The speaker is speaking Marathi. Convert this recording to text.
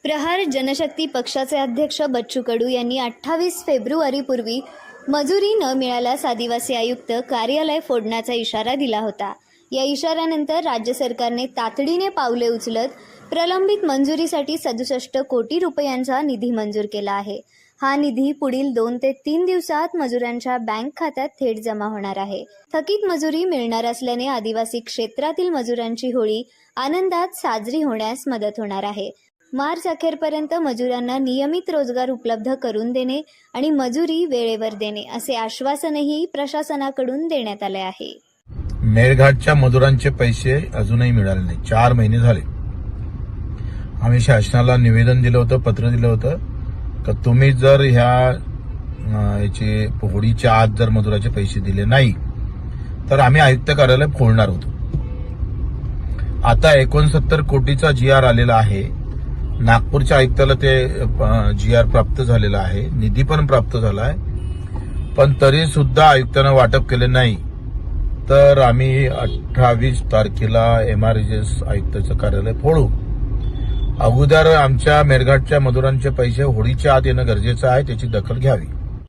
प्रहार जनशक्ती पक्षाचे अध्यक्ष बच्चू कडू यांनी 28 फेब्रुवारीपूर्वी मजुरी न मिळाल्यास आदिवासी आयुक्त कार्यालय फोडण्याचा इशारा दिला होता। या इशाऱ्यानंतर राज्य सरकारने तातडीने पावले उचलत प्रलंबित मंजुरीसाठी 67 कोटी रुपयांचा निधी मंजूर केला आहे। हा निधी पुढील 2 ते 3 दिवसात मजुरांच्या बँक खात्यात थेट जमा होणार आहे। थकीत मजुरी मिळणार असल्याने आदिवासी क्षेत्रातील मजुरांची होळी आनंदात साजरी होण्यास मदत होणार आहे। मार्च अखेरपर्यंत मजुरांना नियमित रोजगार उपलब्ध करून देणे आणि मजुरी वेळेवर देणे असे आश्वासनही प्रशासनाकडून देण्यात आले आहे। मेळघाटच्या मजुरांचे पैसे अजूनही मिळाले नाही। 4 महिने झाले। आम्ही शासनाला निवेदन दिलं होतं, पत्र दिलं होतं की तुम्ही जर याचे होळीच्या आत जर मजुराचे पैसे दिले नाही तर आम्ही आयुक्त कार्यालय फोडणार होतो। आता 69 कोटीचा GR आलेला आहे। नागपूरच्या आयुक्ताला ते GR प्राप्त झालेला आहे, निधी पण प्राप्त झाला आहे, पण तरी सुद्धा आयुक्तांना वाटप केले नाही। तर आम्ही 28 तारखेला MRGS आयुक्ताचं कार्यालय फोडू। अगोदर आमच्या मेळघाटच्या मजुरांचे पैसे होळीच्या आत येणं गरजेचं आहे, त्याची दखल घ्यावी।